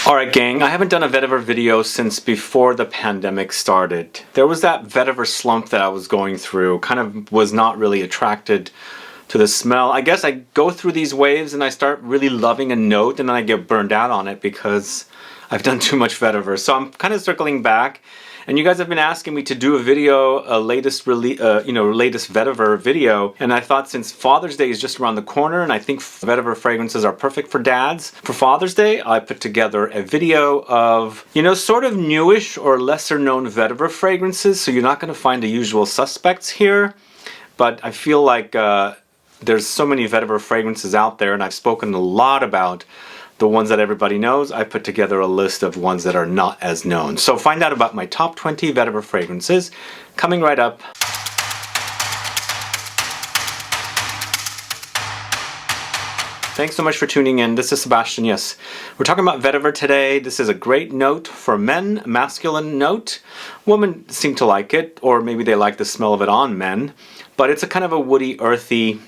Alright gang, I haven't done a vetiver video since before the pandemic started. There was that vetiver slump that I was going through, kind of was not really attracted to the smell. I guess I go through these waves and I start really loving a note and then I get burned out on it because I've done too much vetiver. So I'm kind of circling back. And you guys have been asking me to do a video, latest vetiver video, and I thought since Father's Day is just around the corner, and I think vetiver fragrances are perfect for dads, for Father's Day, I put together a video of, sort of newish or lesser known vetiver fragrances. So you're not going to find the usual suspects here, but I feel like there's so many vetiver fragrances out there, and I've spoken a lot about the ones that everybody knows. I put together a list of ones that are not as known. So find out about my top 20 vetiver fragrances coming right up. Thanks so much for tuning in. This is Sebastian. Yes, we're talking about vetiver today. This is a great note for men, masculine note. Women seem to like it, or maybe they like the smell of it on men, but it's a kind of a woody, earthy,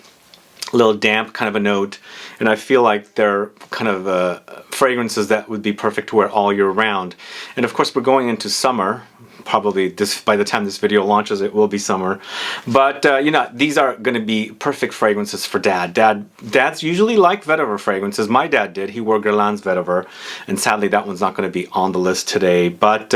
little damp kind of a note, and I feel like they're kind of fragrances that would be perfect to wear all year round. And of course we're going into summer. Probably by the time this video launches it will be summer, but these are going to be perfect fragrances for dads usually like vetiver fragrances. My dad did. He wore Guerlain's vetiver, and sadly that one's not going to be on the list today. But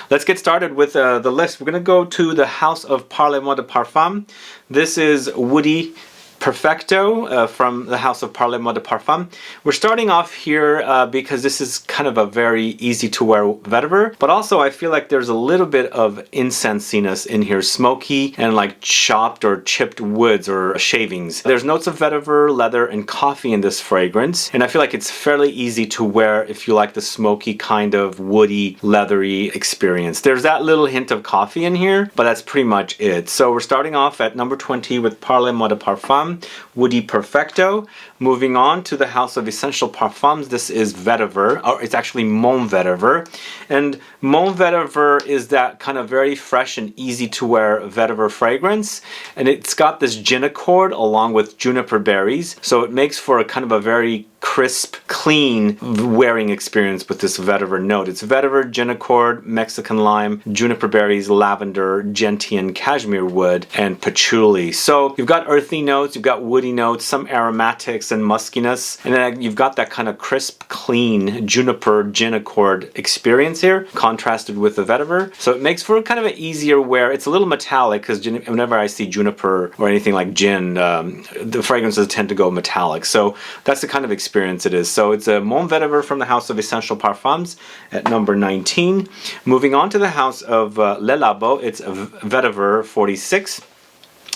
let's get started with the list. We're going to go to the house of Parle de Parfum. This is woody Perfecto from the house of Parle de Parfum. We're starting off here because this is kind of a very easy to wear vetiver, but also I feel like there's a little bit of incensiness in here, smoky and like chopped or chipped woods or shavings. There's notes of vetiver, leather, and coffee in this fragrance, and I feel like it's fairly easy to wear if you like the smoky kind of woody, leathery experience. There's that little hint of coffee in here, but that's pretty much it. So we're starting off at number 20 with Parle de Parfum, Woody Perfecto. Moving on to the house of essential parfums, this is vetiver, or it's actually Mon Vetiver. And Mon Vetiver is that kind of very fresh and easy to wear vetiver fragrance, and it's got this gin accord along with juniper berries, so it makes for a kind of a very crisp, clean wearing experience with this vetiver note. It's vetiver, gin accord, Mexican lime, juniper berries, lavender, gentian, cashmere wood, and patchouli. So you've got earthy notes, you've got woody notes, some aromatics and muskiness, and then you've got that kind of crisp, clean juniper gin accord experience here, contrasted with the vetiver. So it makes for kind of an easier wear. It's a little metallic because whenever I see juniper or anything like gin, the fragrances tend to go metallic. So that's the kind of experience it is. So it's a Mon Vetiver from the house of essential parfums at number 19. Moving on to the house of Le Labo, it's Vetiver 46.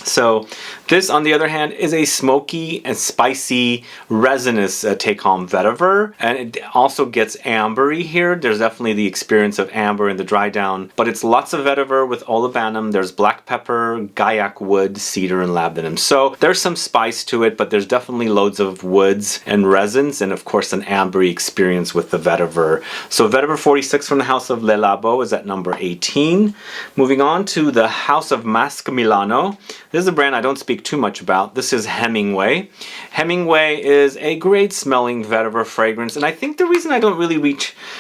So this, on the other hand, is a smoky and spicy, resinous take-home vetiver, and it also gets ambery here. There's definitely the experience of amber in the dry down, but it's lots of vetiver with Olibanum. There's black pepper, Guaiac wood, cedar, and Labdanum. So there's some spice to it, but there's definitely loads of woods and resins, and of course an ambery experience with the vetiver. So Vetiver 46 from the house of Le Labo is at number 18. Moving on to the house of MASQUE Milano. This is a brand I don't speak too much about. This is Hemingway. Hemingway is a great smelling vetiver fragrance, and I think the reason I don't really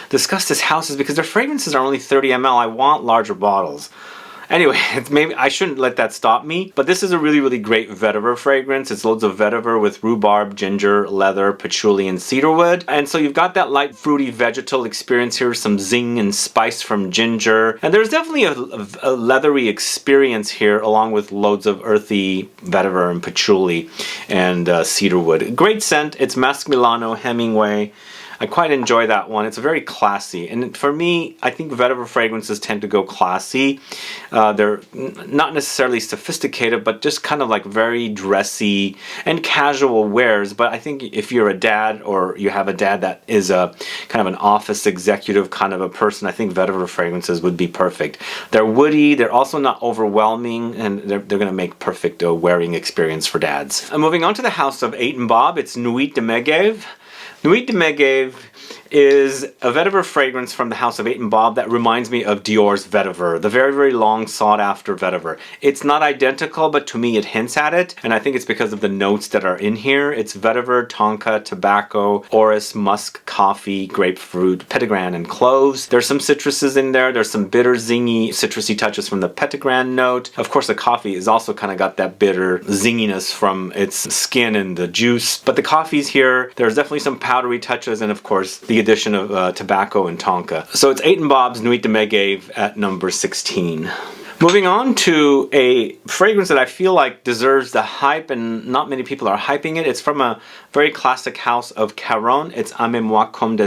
discuss this house is because their fragrances are only 30 ml. I want larger bottles. Anyway, maybe I shouldn't let that stop me, but this is a really, really great vetiver fragrance. It's loads of vetiver with rhubarb, ginger, leather, patchouli, and cedarwood. And so you've got that light, fruity, vegetal experience here, some zing and spice from ginger. And there's definitely a leathery experience here, along with loads of earthy vetiver and patchouli and cedarwood. Great scent. It's MASQUE Milano Hemingway. I quite enjoy that one. It's very classy, and for me, I think vetiver fragrances tend to go classy. They're not necessarily sophisticated, but just kind of like very dressy and casual wears. But I think if you're a dad, or you have a dad that is a kind of an office executive kind of a person, I think vetiver fragrances would be perfect. They're woody, they're also not overwhelming, and they're going to make perfect wearing experience for dads. Moving on to the house of 8 and Bob, it's NUIT de MEGEVE. NUIT de MEGEVE is a vetiver fragrance from the house of 8 and Bob that reminds me of Dior's Vetiver, the very, very long sought after vetiver. It's not identical, but to me it hints at it, and I think it's because of the notes that are in here. It's vetiver, tonka, tobacco, orris, musk, coffee, grapefruit, petitgrain, and cloves. There's some citruses in there. There's some bitter, zingy, citrusy touches from the petitgrain note. Of course, the coffee is also kind of got that bitter zinginess from its skin and the juice. But the coffee's here. There's definitely some powdery touches, and of course, the addition of tobacco and tonka. So it's 8 and Bob's NUIT de MEGEVE at number 16. Moving on to a fragrance that I feel like deserves the hype and not many people are hyping it. It's from a very classic house of CARON. It's AIMEZ-MOI comme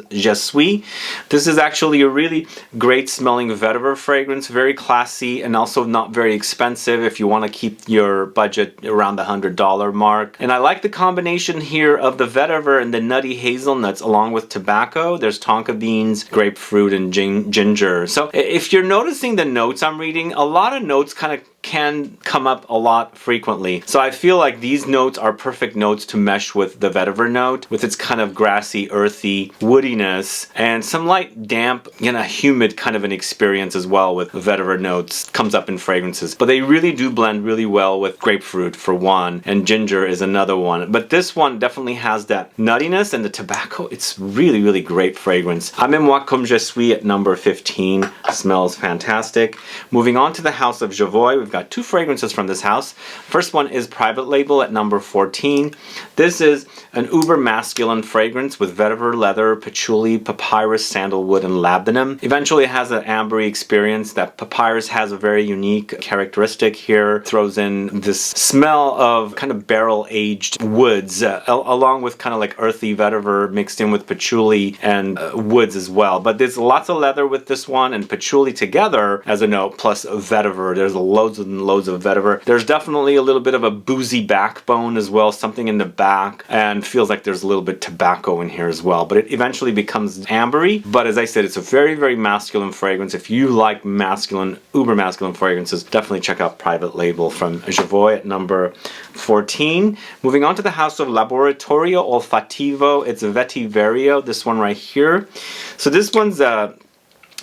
je suis. This is actually a really great smelling vetiver fragrance, very classy and also not very expensive if you want to keep your budget around the $100 mark. And I like the combination here of the vetiver and the nutty hazelnuts along with tobacco. There's tonka beans, grapefruit, and ginger. So if you're noticing the notes I'm reading, a lot of notes kind of can come up a lot frequently. So I feel like these notes are perfect notes to mesh with the vetiver note, with its kind of grassy, earthy woodiness, and some light damp, humid kind of an experience as well with vetiver notes comes up in fragrances. But they really do blend really well with grapefruit for one, and ginger is another one. But this one definitely has that nuttiness and the tobacco. It's really, really great fragrance. AIMEZ-MOI comme je suis at number 15. Smells fantastic. Moving on to the house of JOVOY, we've got two fragrances from this house. First one is Private Label at number 14. This is an uber masculine fragrance with vetiver, leather, patchouli, papyrus, sandalwood, and labdanum. Eventually it has an ambery experience. That papyrus has a very unique characteristic here. Throws in this smell of kind of barrel-aged woods, along with kind of like earthy vetiver mixed in with patchouli and woods as well. But there's lots of leather with this one and patchouli together as a note, plus vetiver. There's loads and loads of vetiver. There's definitely a little bit of a boozy backbone as well, something in the back, and feels like there's a little bit tobacco in here as well. But it eventually becomes ambery. But as I said, it's a very, very masculine fragrance. If you like masculine, uber masculine fragrances, definitely check out Private Label from JOVOY at number 14. Moving on to the house of LABORATORIO OLFATTIVO. It's Vetiver, this one right here. So this one's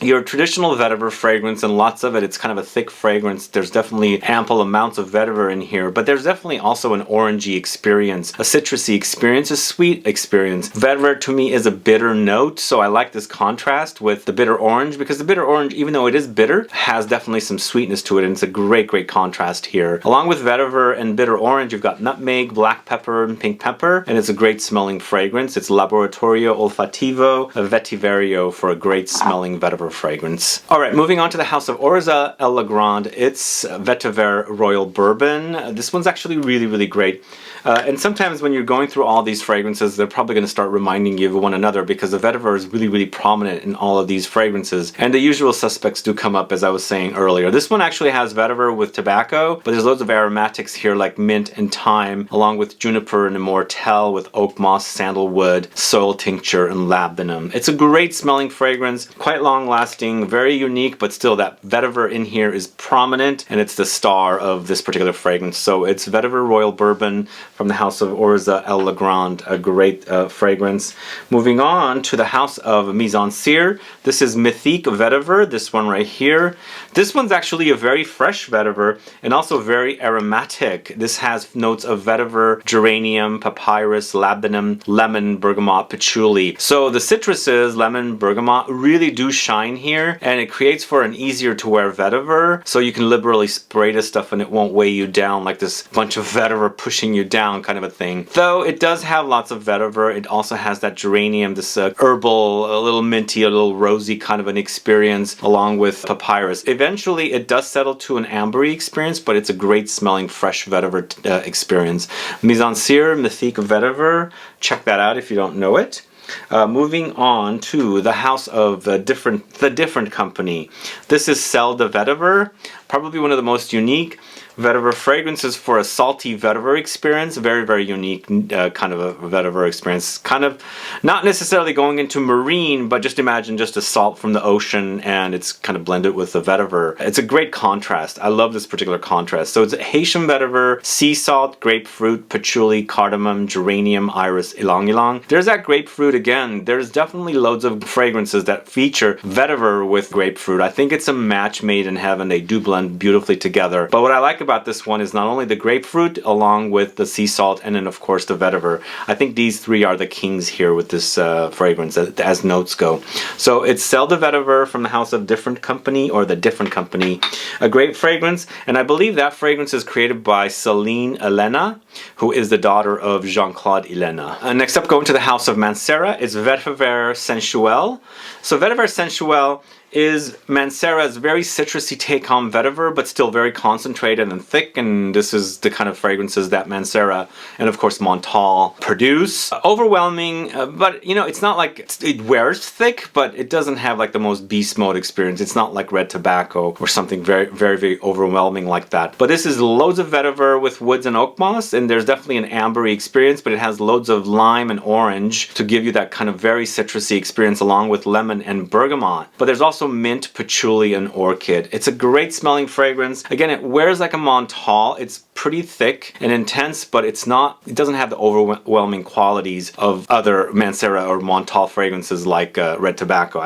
your traditional vetiver fragrance, and lots of it. It's kind of a thick fragrance. There's definitely ample amounts of vetiver in here, but there's definitely also an orangey experience, a citrusy experience, a sweet experience. Vetiver to me is a bitter note, so I like this contrast with the bitter orange, because the bitter orange, even though it is bitter, has definitely some sweetness to it, and it's a great, great contrast here. Along with vetiver and bitter orange, you've got nutmeg, black pepper, and pink pepper, and it's a great smelling fragrance. It's LABORATORIO OLFATTIVO Vetiver for a great smelling vetiver fragrance. Alright, moving on to the house of Orris El Legrand. It's Vetiver Royal Bourbon. This one's actually really, really great. And sometimes when you're going through all these fragrances, they're probably going to start reminding you of one another, because the vetiver is really, really prominent in all of these fragrances. And the usual suspects do come up, as I was saying earlier. This one actually has vetiver with tobacco, but there's loads of aromatics here like mint and thyme, along with juniper and immortelle with oak moss, sandalwood, soil tincture, and labdanum. It's a great smelling fragrance, quite long lasting, very unique, but still that vetiver in here is prominent, and it's the star of this particular fragrance. So it's Vetiver Royal Bourbon from the house of Orris El Legrand, a great fragrance. Moving on to the house of Mise-en-Cire. This is Mythique Vetiver, this one right here. This one's actually a very fresh vetiver and also very aromatic. This has notes of vetiver, geranium, papyrus, labdanum, lemon, bergamot, patchouli. So the citruses, lemon, bergamot, really do shine here, and it creates for an easier to wear vetiver, so you can liberally spray this stuff and it won't weigh you down like this bunch of vetiver pushing you down kind of a thing. Though it does have lots of vetiver, it also has that geranium, this herbal, a little minty, a little rosy kind of an experience, along with papyrus. Eventually it does settle to an ambery experience, but it's a great smelling fresh vetiver experience. Mise-en-Cire Mythique Vetiver, check that out if you don't know it. Moving on to the house of the different company. This is Cedar Vetiver, probably one of the most unique. Vetiver fragrances for a salty vetiver experience. Very, very unique kind of a vetiver experience. Kind of not necessarily going into marine, but just imagine just a salt from the ocean and it's kind of blended with the vetiver. It's a great contrast. I love this particular contrast. So it's Haitian vetiver, sea salt, grapefruit, patchouli, cardamom, geranium, iris, ylang ylang. There's that grapefruit again. There's definitely loads of fragrances that feature vetiver with grapefruit. I think it's a match made in heaven. They do blend beautifully together. But what I like about this one is not only the grapefruit along with the sea salt and then of course the vetiver. I think these three are the kings here with this fragrance as notes go. So it's Sel de Vetiver from the House of Different Company, or the Different Company. A great fragrance, and I believe that fragrance is created by Celine Elena, who is the daughter of Jean-Claude Elena. Next up, going to the House of Mancera, is Vetiver Sensuel. So Vetiver Sensuel is Mancera's very citrusy take on vetiver, but still very concentrated and thick, and this is the kind of fragrances that Mancera and of course Montal produce. Overwhelming, but you know, it's not like it wears thick, but it doesn't have like the most beast mode experience. It's not like red tobacco or something very, very, very overwhelming like that. But this is loads of vetiver with woods and oak moss, and there's definitely an ambery experience, but it has loads of lime and orange to give you that kind of very citrusy experience along with lemon and bergamot. But there's also mint, patchouli, and orchid. It's a great smelling fragrance. Again, it wears like a Montal. It's pretty thick and intense, but it doesn't have the overwhelming qualities of other Mancera or Montal fragrances like red tobacco.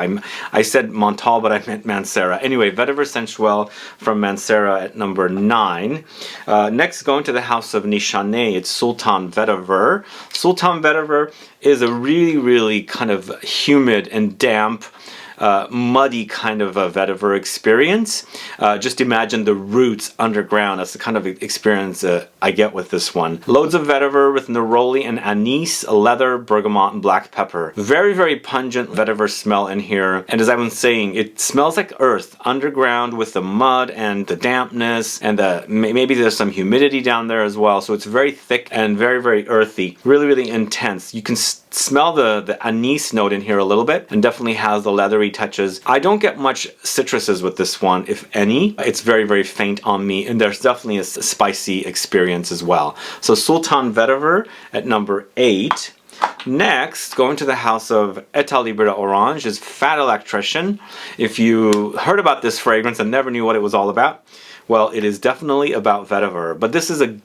I said Montal, but I meant Mancera. Anyway, Vetiver Sensuel from Mancera at number 9. Next, going to the House of Nishané, it's Sultan Vetiver. Sultan Vetiver is a really, really kind of humid and damp, muddy kind of a vetiver experience. Just imagine the roots underground. That's the kind of experience I get with this one. Loads of vetiver with neroli and anise, leather, bergamot, and black pepper. Very, very pungent vetiver smell in here. And as I was saying, it smells like earth underground with the mud and the dampness, and maybe there's some humidity down there as well. So it's very thick and very, very earthy. Really, really intense. You can smell the anise note in here a little bit, and definitely has the leathery touches. I don't get much citruses with this one, if any. It's very, very faint on me, and there's definitely a spicy experience as well. So Sultan Vetiver at number 8. Next, going to the House of État Libre d'Orange is Fat Electrician. If you heard about this fragrance and never knew what it was all about, well, it is definitely about vetiver, but this is a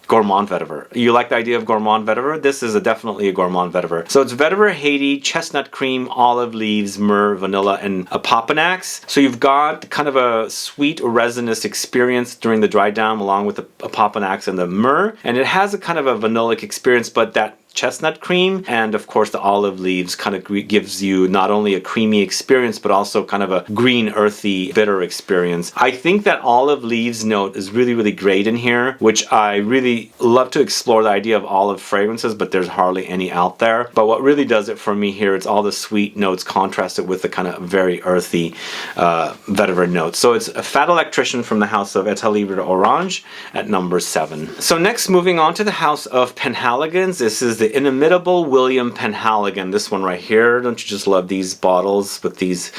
gourmand vetiver. You like the idea of gourmand vetiver? This is definitely a gourmand vetiver. So it's vetiver, Haiti, chestnut cream, olive leaves, myrrh, vanilla, and a papanax. So you've got kind of a sweet resinous experience during the dry down along with the papanax and the myrrh. And it has a kind of a vanillic experience, but that chestnut cream and of course the olive leaves kind of gives you not only a creamy experience but also kind of a green earthy bitter experience. I think that olive leaves note is really, really great in here, which I really love to explore the idea of olive fragrances, but there's hardly any out there. But what really does it for me here, it's all the sweet notes contrasted with the kind of very earthy vetiver notes. So it's a Fat Electrician from the House of État Libre d'Orange at number 7. So next, moving on to the House of Penhaligon's, this is the inimitable William Penhaligon. This one right here. Don't you just love these bottles with these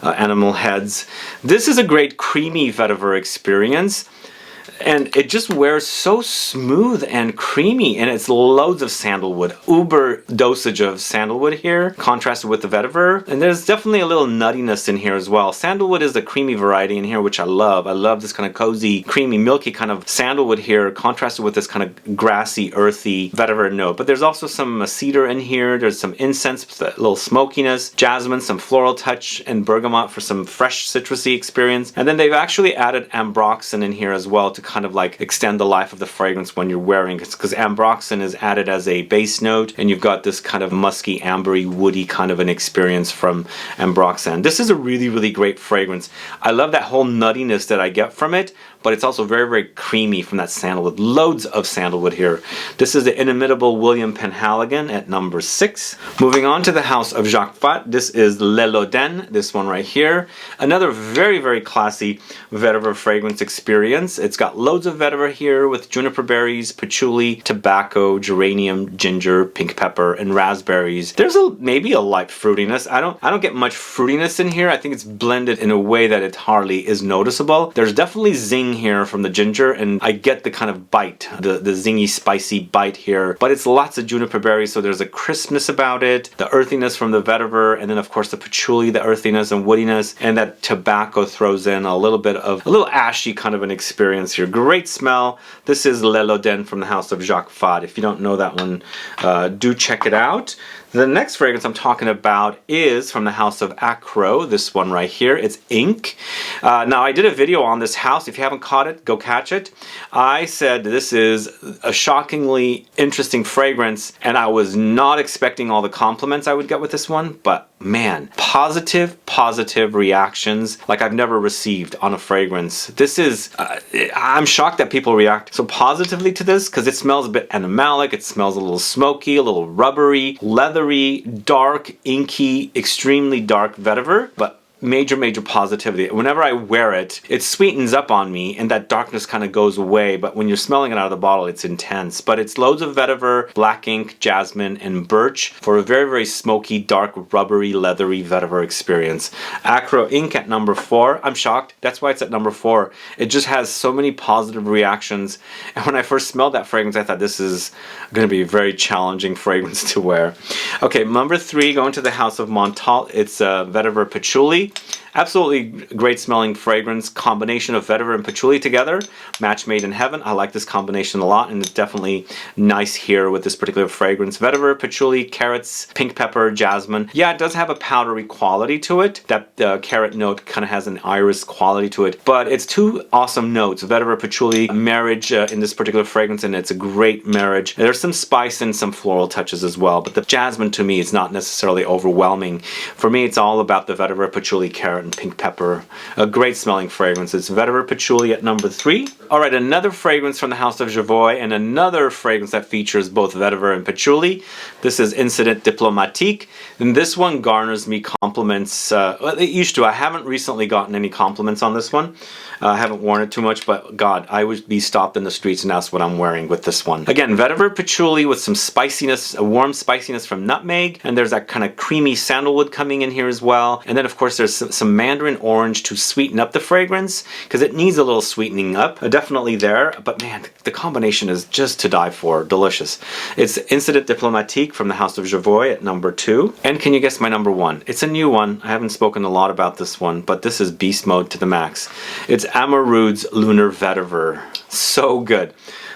animal heads? This is a great creamy vetiver experience. And it just wears so smooth and creamy, and it's loads of sandalwood. Uber dosage of sandalwood here, contrasted with the vetiver. And there's definitely a little nuttiness in here as well. Sandalwood is the creamy variety in here, which I love. I love this kind of cozy, creamy, milky kind of sandalwood here, contrasted with this kind of grassy, earthy vetiver note. But there's also some cedar in here. There's some incense, a little smokiness, jasmine, some floral touch, and bergamot for some fresh citrusy experience. And then they've actually added ambroxan in here as well to kind of like extend the life of the fragrance when you're wearing it, because ambroxan is added as a base note, and you've got this kind of musky, ambery, woody kind of an experience from ambroxan. This is a really, really great fragrance. I love that whole nuttiness that I get from it, but it's also very, very creamy from that sandalwood. Loads of sandalwood here. This is the inimitable William Penhaligon at number 6. Moving on to the House of Jacques Fat, this is Le Loden, this one right here. Another very, very classy vetiver fragrance experience. It's got loads of vetiver here with juniper berries, patchouli, tobacco, geranium, ginger, pink pepper, and raspberries. There's maybe a light fruitiness. I don't get much fruitiness in here. I think it's blended in a way that it hardly is noticeable. There's definitely zing here from the ginger, and I get the kind of bite, the zingy, spicy bite here. But it's lots of juniper berries, so there's a crispness about it, the earthiness from the vetiver, and then of course the patchouli, the earthiness and woodiness, and that tobacco throws in a little ashy kind of an experience here. Great smell. This is L'Elodin from the house of Jacques Fad. If you don't know that one, do check it out. The next fragrance I'm talking about is from the house of Acro, this one right here. It's Ink. Now, I did a video on this house. If you haven't caught it, go catch it. I said this is a shockingly interesting fragrance, and I was not expecting all the compliments I would get with this one, but man, positive reactions like I've never received on a fragrance. This is, I'm shocked that people react so positively to this, because it smells a bit animalic, it smells a little smoky, a little rubbery, leathery, dark, inky, extremely dark vetiver, but major positivity. Whenever I wear it, it sweetens up on me and that darkness kind of goes away, but when you're smelling it out of the bottle, it's intense. But it's loads of vetiver, black ink, jasmine, and birch for a very smoky, dark, rubbery, leathery vetiver experience. Acro Ink at number 4. I'm shocked. That's why it's at number 4. It just has so many positive reactions. And when I first smelled that fragrance, I thought this is going to be a very challenging fragrance to wear. Okay, number 3, going to the house of Montal. It's vetiver patchouli. Absolutely great smelling fragrance, combination of vetiver and patchouli together, match made in heaven. I like this combination a lot, and it's definitely nice here with this particular fragrance. Vetiver, patchouli, carrots, pink pepper, jasmine. Yeah, it does have a powdery quality to it. That carrot note kind of has an iris quality to it, but it's two awesome notes. Vetiver, patchouli marriage in this particular fragrance, and it's a great marriage. There's some spice and some floral touches as well, but the jasmine to me is not necessarily overwhelming. For me, it's all about the vetiver, patchouli, carrot, and pink pepper. A great smelling fragrance. It's vetiver patchouli at number 3. Alright, another fragrance from the house of JOVOY, and another fragrance that features both vetiver and patchouli. This is Incident Diplomatique, and this one garners me compliments. Well, it used to. I haven't recently gotten any compliments on this one. I haven't worn it too much, but God, I would be stopped in the streets and asked what I'm wearing with this one. Again, vetiver patchouli with some spiciness, a warm spiciness from nutmeg, and there's that kind of creamy sandalwood coming in here as well. And then of course there's some mandarin orange to sweeten up the fragrance, because it needs a little sweetening up. Definitely there, but man, the combination is just to die for. Delicious. It's Incident Diplomatique from the house of JOVOY at number 2. And can you guess my number 1? It's a new one. I haven't spoken a lot about this one, but this is beast mode to the max. It's Amarud's Lunar Vetiver. So good.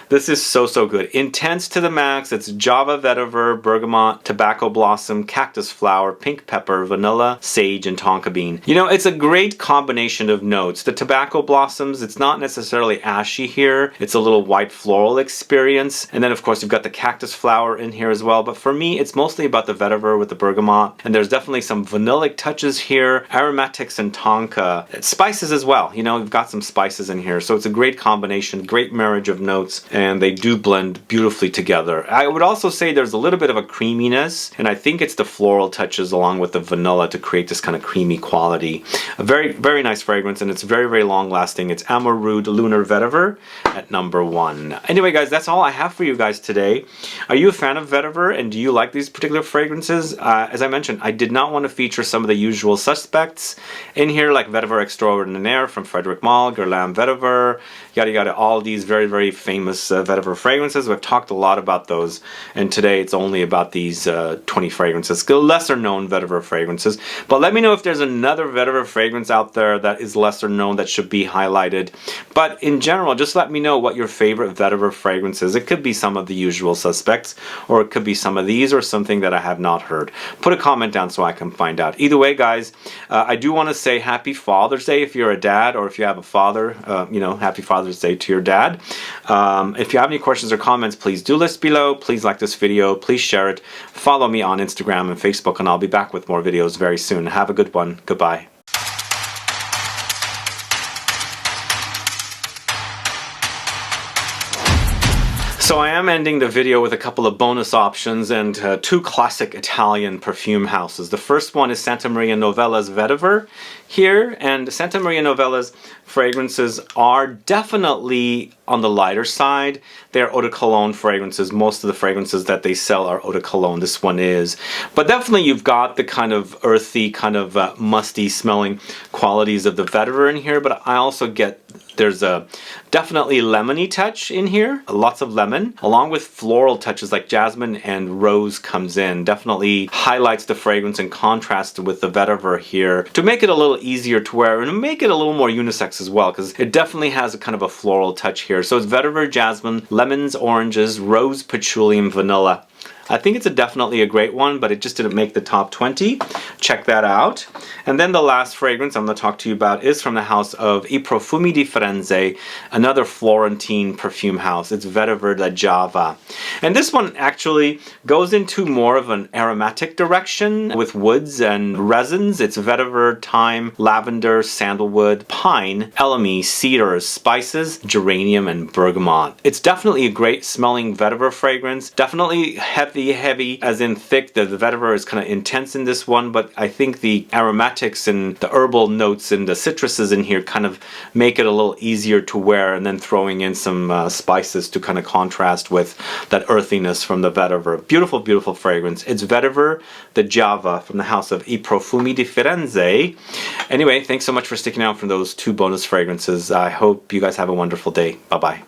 This is so good. Intense to the max. It's Java vetiver, bergamot, tobacco blossom, cactus flower, pink pepper, vanilla, sage, and tonka bean. You know, it's a great combination of notes. The tobacco blossoms, it's not necessarily ashy here. It's a little white floral experience. And then of course you've got the cactus flower in here as well. But for me, it's mostly about the vetiver with the bergamot. And there's definitely some vanillic touches here, aromatics and tonka. Spices as well. You know, we've got some spices in here. So it's a great combination, great marriage of notes. And they do blend beautifully together. I would also say there's a little bit of a creaminess, and I think it's the floral touches along with the vanilla to create this kind of creamy quality. A very nice fragrance, and it's very long lasting. It's Amarud Lunar Vetiver at number 1. Anyway guys, that's all I have for you guys today. Are you a fan of vetiver, and do you like these particular fragrances? As I mentioned, I did not want to feature some of the usual suspects in here, like Vetiver Extraordinaire from Frederic Malle, Guerlain Vetiver, yada, all these very famous vetiver fragrances. We've talked a lot about those, and today it's only about these 20 fragrances, lesser known vetiver fragrances. But let me know if there's another vetiver fragrance out there that is lesser known that should be highlighted. But in general, just let me know what your favorite vetiver fragrance is. It could be some of the usual suspects, or it could be some of these, or something that I have not heard. Put a comment down so I can find out. Either way guys, I do want to say happy Father's Day if you're a dad, or if you have a father, you know, happy Father's Day to your dad. If you have any questions or comments, please do list below. Please like this video. Please share it. Follow me on Instagram and Facebook, and I'll be back with more videos very soon. Have a good one. Goodbye. So I am ending the video with a couple of bonus options and 2 classic Italian perfume houses. The first one is Santa Maria Novella's Vetiver here, and Santa Maria Novella's fragrances are definitely on the lighter side. They're eau de cologne fragrances. Most of the fragrances that they sell are eau de cologne. This one is. But definitely you've got the kind of earthy, kind of musty smelling qualities of the vetiver in here, but I also get There's a definitely lemony touch in here, lots of lemon, along with floral touches like jasmine and rose comes in. Definitely highlights the fragrance and contrast with the vetiver here to make it a little easier to wear and make it a little more unisex as well, because it definitely has a kind of a floral touch here. So it's vetiver, jasmine, lemons, oranges, rose, patchouli, and vanilla. I think it's definitely a great one, but it just didn't make the top 20. Check that out. And then the last fragrance I'm going to talk to you about is from the house of I Profumi di Firenze, another Florentine perfume house. It's Vetiver da Java. And this one actually goes into more of an aromatic direction with woods and resins. It's vetiver, thyme, lavender, sandalwood, pine, elemi, cedars, spices, geranium, and bergamot. It's definitely a great smelling vetiver fragrance. Definitely heavy as in thick. The vetiver is kind of intense in this one, but I think the aromatics and the herbal notes and the citruses in here kind of make it a little easier to wear, and then throwing in some spices to kind of contrast with that earthiness from the vetiver. Beautiful, beautiful fragrance. It's Vetiver da Java from the house of I Profumi di Firenze. Anyway, thanks so much for sticking out for those 2 bonus fragrances. I hope you guys have a wonderful day. Bye-bye.